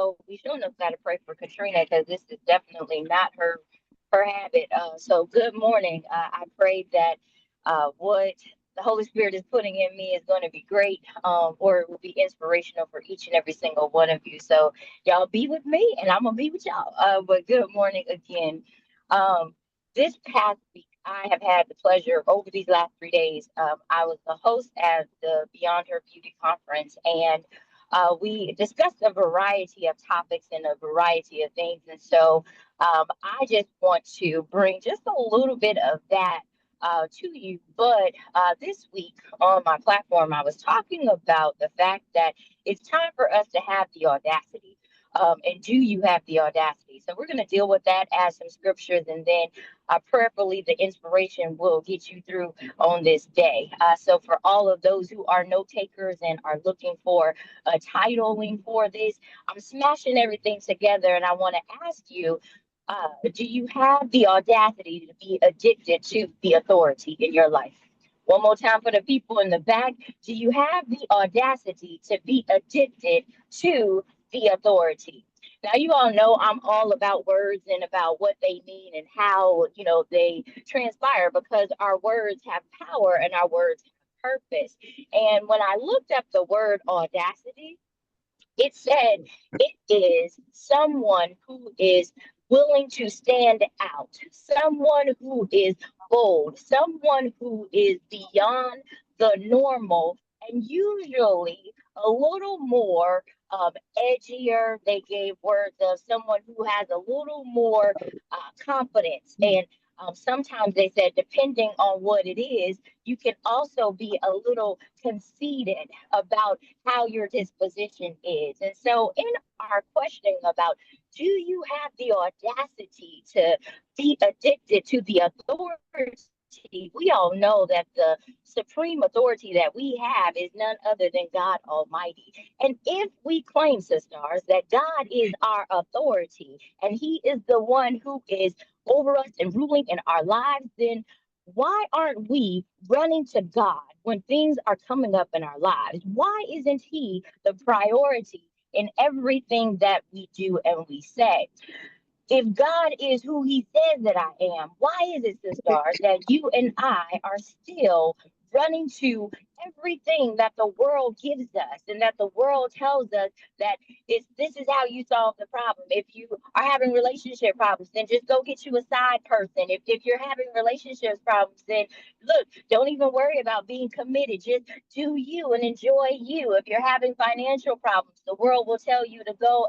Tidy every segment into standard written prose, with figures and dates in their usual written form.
know, we shouldn't have got to pray for Katrina because this is definitely not her habit. So good morning. I pray that what the Holy Spirit is putting in me is going to be great, or it will be inspirational for each and every single one of you. So y'all be with me, and I'm gonna be with y'all. But good morning again. Um, this past week, I have had the pleasure over these last 3 days. I was the host at the Beyond Her Beauty conference, and we discussed a variety of topics and a variety of things. And so I just want to bring just a little bit of that to you. But this week on my platform, I was talking about the fact that it's time for us to have the audacity. And do you have the audacity? So we're going to deal with that as some scriptures, and then prayerfully the inspiration will get you through on this day. So for all of those who are note takers and are looking for a titling for this, I'm smashing everything together, and I want to ask you, do you have the audacity to be addicted to the authority in your life? One more time for the people in the back. Do you have the audacity to be addicted to the authority? Now, you all know I'm all about words and about what they mean and how, they transpire, because our words have power and our words have purpose. And when I looked up the word audacity, it said it is someone who is willing to stand out, someone who is bold, someone who is beyond the normal, and usually a little more edgier. They gave words of someone who has a little more confidence. And sometimes they said, depending on what it is, you can also be a little conceited about how your disposition is. And so, in our questioning about, do you have the audacity to be addicted to the authority? We all know that the supreme authority that we have is none other than God Almighty. And if we claim, sisters, that God is our authority and He is the one who is over us and ruling in our lives, then why aren't we running to God when things are coming up in our lives? Why isn't He the priority in everything that we do and we say? If God is who He says that I am, why is it, sisters, that you and I are still running to everything that the world gives us and that the world tells us that this is how you solve the problem? If you are having relationship problems, then just go get you a side person. If you're having relationships problems, then look, don't even worry about being committed. Just do you and enjoy you. If you're having financial problems, the world will tell you to go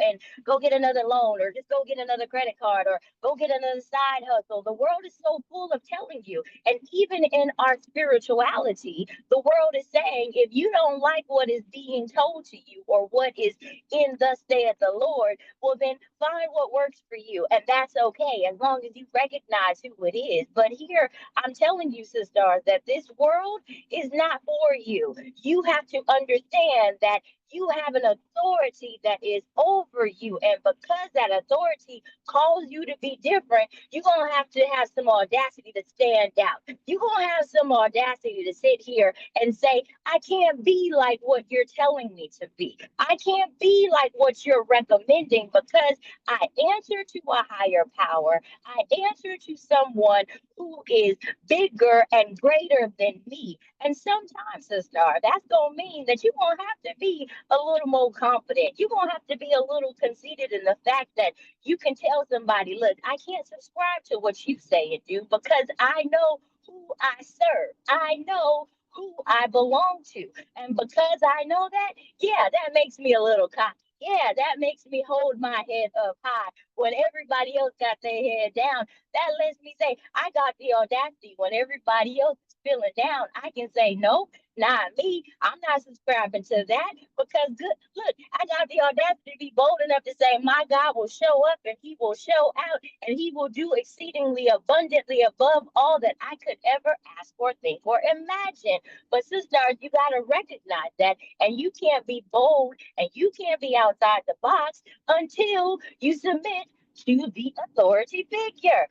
get another loan, or just go get another credit card, or go get another side hustle. The world is so full of telling you. And even in our spirituality, the world is saying, if you don't like what is being told to you or what is in thus saith the Lord, well, then find what works for you. And that's okay, as long as you recognize who it is. But here, I'm telling you, sisters, that this world is not for you. You have to understand that you have an authority that is over you. And because that authority calls you to be different, you're going to have some audacity to stand out. You're going to have some audacity to sit here and say, I can't be like what you're telling me to be. I can't be like what you're recommending, because I answer to a higher power. I answer to someone who is bigger and greater than me. And sometimes, sister, that's going to mean that you're going to have to be a little more confident. You're going to have to be a little conceited in the fact that you can tell somebody, look, I can't subscribe to what you say and do, because I know who I serve. I know who I belong to. And because I know that, yeah, that makes me a little cocky. Yeah, that makes me hold my head up high when everybody else got their head down. That lets me say, I got the audacity when everybody else is feeling down. I can say, no, not me. I'm not subscribing to that, because look, I got the audacity to be bold enough to say, my God will show up and He will show out and He will do exceedingly abundantly above all that I could ever ask or think or imagine. But sisters, you got to recognize that, and you can't be bold and you can't be outside the box until you submit to the authority figure.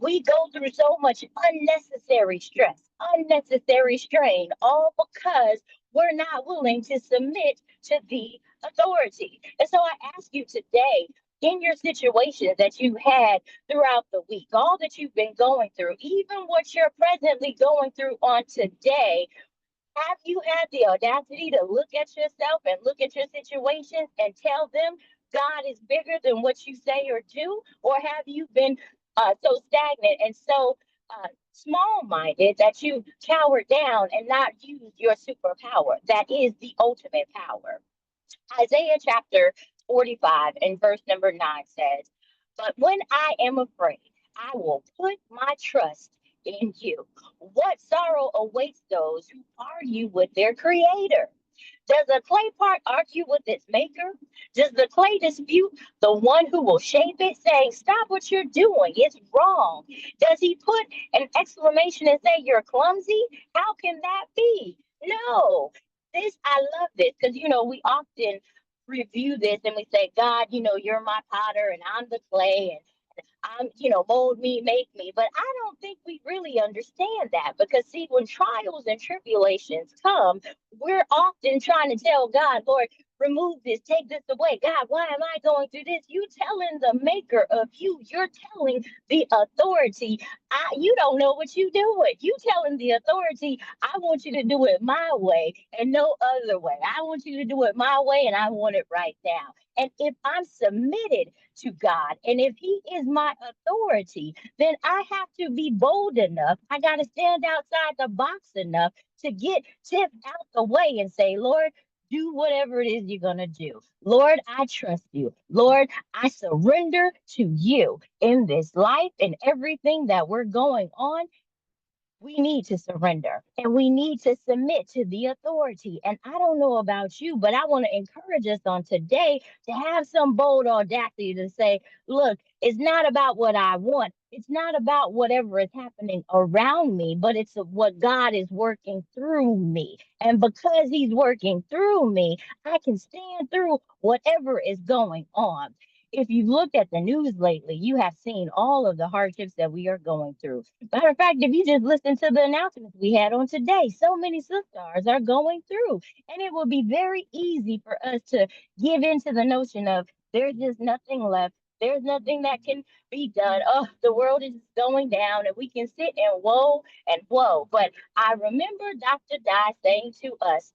We go through so much unnecessary stress, unnecessary strain, all because we're not willing to submit to the authority. And so I ask you today, in your situations that you had throughout the week, all that you've been going through, even what you're presently going through on today, have you had the audacity to look at yourself and look at your situations and tell them God is bigger than what you say or do? Or have you been so stagnant and so small minded that you cowered down and not used your superpower? That is the ultimate power. Isaiah chapter 45 and verse number 9 says, "But when I am afraid, I will put my trust in you." What sorrow awaits those who argue with their creator? Does the clay pot argue with its maker? Does the clay dispute the one who will shape it, saying, "Stop what you're doing, it's wrong"? Does he put an exclamation and say, "You're clumsy"? How can that be? No. I love this because, we often review this and we say, "God, you're my potter and I'm the clay, and mold me, make me." But I don't think we really understand that, because see, when trials and tribulations come, we're often trying to tell God, "Lord, remove this, take this away. God, why am I going through this?" You telling the maker of you, you're telling the authority, you don't know what you're doing. You telling the authority, "I want you to do it my way and no other way. I want you to do it my way and I want it right now." And if I'm submitted to God, and if He is my authority, then I have to be bold enough. I got to stand outside the box enough to get Tiff out the way and say, "Lord, do whatever it is you're going to do. Lord, I trust you. Lord, I surrender to you in this life and everything that we're going on." We need to surrender and we need to submit to the authority. And I don't know about you, but I want to encourage us on today to have some bold audacity to say, "Look, it's not about what I want. It's not about whatever is happening around me, but it's what God is working through me. And because He's working through me, I can stand through whatever is going on." If you looked at the news lately, you have seen all of the hardships that we are going through. Matter of fact, if you just listen to the announcements we had on today, so many sisters are going through. And it will be very easy for us to give into the notion of there's just nothing left. There's nothing that can be done. Oh, the world is going down, and we can sit and woe and woe. But I remember Dr. Di saying to us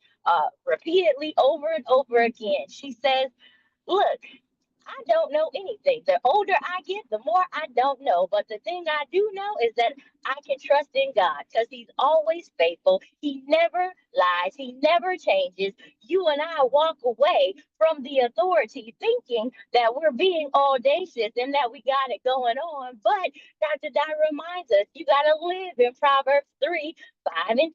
repeatedly over and over again, she says, "Look, I don't know anything. The older I get, the more I don't know. But the thing I do know is that I can trust in God because He's always faithful. He never lies, He never changes." You and I walk away from the authority thinking that we're being audacious and that we got it going on. But Dr. Di reminds us, you got to live in Proverbs 3, 5, and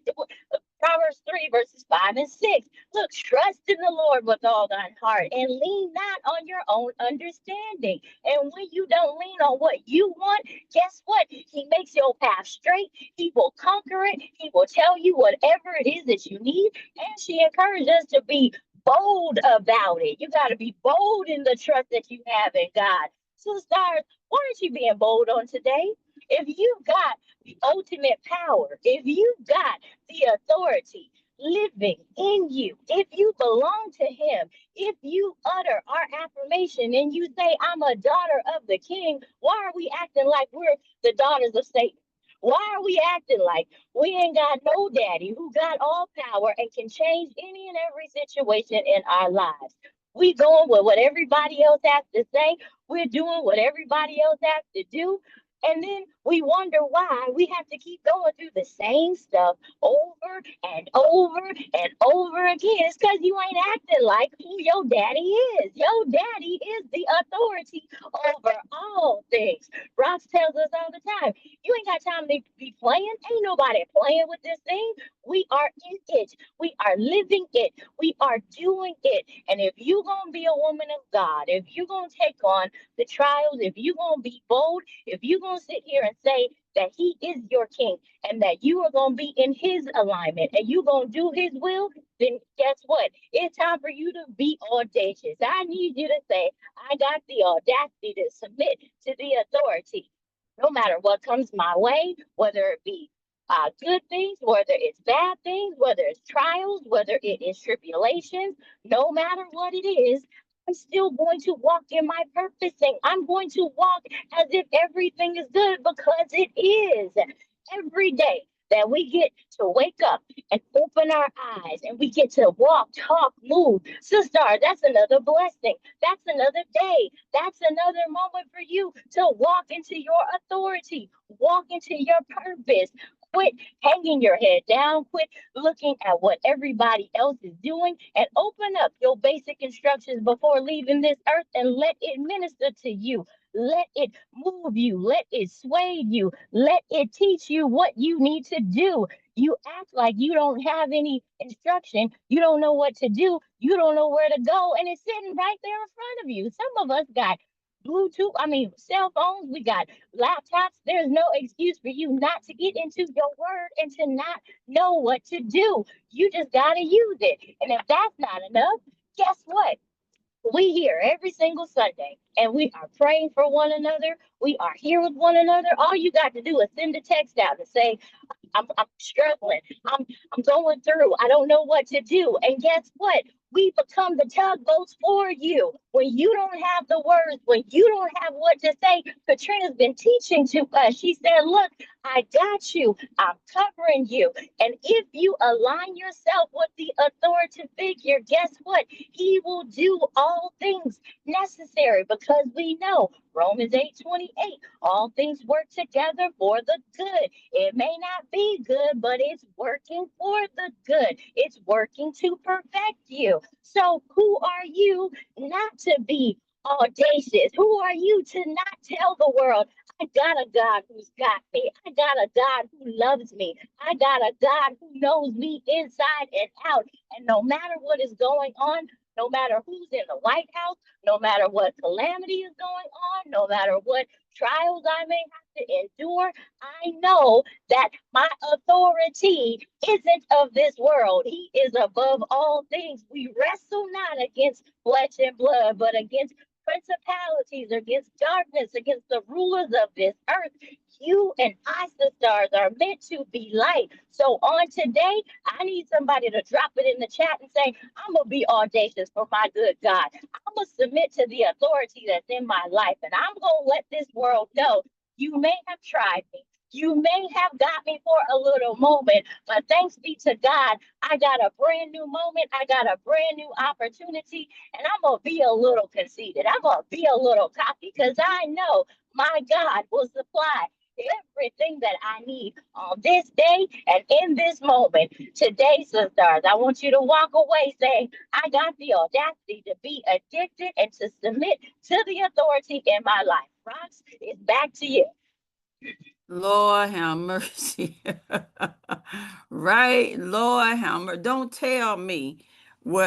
Proverbs 3, verses 5 and 6. Look, trust in the Lord with all thine heart and lean not on your own understanding. And when you don't lean on what you want, guess what? He makes your path straight. He will conquer it. He will tell you whatever it is that you need. And she encouraged us to be bold about it. You got to be bold in the trust that you have in God. So, stars, why aren't you being bold on today? If you've got the ultimate power, if you've got the authority living in you, if you belong to Him, if you utter our affirmation and you say, "I'm a daughter of the King," why are we acting like we're the daughters of Satan? Why are we acting like we ain't got no daddy who got all power and can change any and every situation in our lives? We going with what everybody else has to say. We're doing what everybody else has to do. And then we wonder why we have to keep going through the same stuff over and over and over again. It's because you ain't acting like who your daddy is. Your daddy is the authority over all things. Ross tells us all the time, you ain't got time to be playing. Ain't nobody playing with this thing. We are in it. We are living it. We are doing it. And if you're going to be a woman of God, if you're going to take on the trials, if you're going to be bold, if you're going to sit here and say that He is your King and that you are going to be in His alignment and you're going to do His will, then guess what? It's time for you to be audacious. I need you to say, "I got the audacity to submit to the authority no matter what comes my way, whether it be good things, whether it's bad things, whether it's trials, whether it is tribulations, no matter what it is, I'm still going to walk in my purposing. I'm going to walk as if everything is good because it is. Every day that we get to wake up and open our eyes and we get to walk, talk, move. Sister, that's another blessing. That's another day. That's another moment for you to walk into your authority, walk into your purpose. Quit hanging your head down. Quit looking at what everybody else is doing and open up your basic instructions before leaving this earth and let it minister to you. Let it move you. Let it sway you. Let it teach you what you need to do. You act like you don't have any instruction. You don't know what to do. You don't know where to go. And it's sitting right there in front of you. Some of us got Bluetooth, cell phones, we got laptops. There's no excuse for you not to get into your word and to not know what to do. You just got to use it. And if that's not enough, guess what? We here every single Sunday and we are praying for one another. We are here with one another. All you got to do is send a text out and say, I'm struggling. I'm going through. I don't know what to do. And guess what? We become the tugboats for you. When you don't have the words, when you don't have what to say, Katrina's been teaching to us. She said, look, I got you. I'm covering you. And if you align yourself with the authoritative figure, guess what? He will do all things necessary because we know Romans 8:28, all things work together for the good. It may not be good, but it's working for the good. It's working to perfect you. So, who are you not to be audacious? Who are you to not tell the world, I got a God who's got me? I got a God who loves me. I got a God who knows me inside and out. And no matter what is going on, no matter who's in the White House, no matter what calamity is going on, no matter what trials I may have to endure, I know that my authority isn't of this world. He is above all things. We wrestle not against flesh and blood, but against principalities, against darkness, against the rulers of this earth. You and I, sisters, are meant to be light. So on today, I need somebody to drop it in the chat and say, I'm going to be audacious for my good God. I'm going to submit to the authority that's in my life. And I'm going to let this world know you may have tried me. You may have got me for a little moment, but thanks be to God, I got a brand new moment. I got a brand new opportunity, and I'm going to be a little conceited. I'm going to be a little cocky because I know my God will supply everything that I need on this day and in this moment. Today, sisters, I want you to walk away saying, I got the audacity to be addicted and to submit to the authority in my life. Rox, it's back to you. Lord have mercy. Right, Lord have mercy. Don't tell me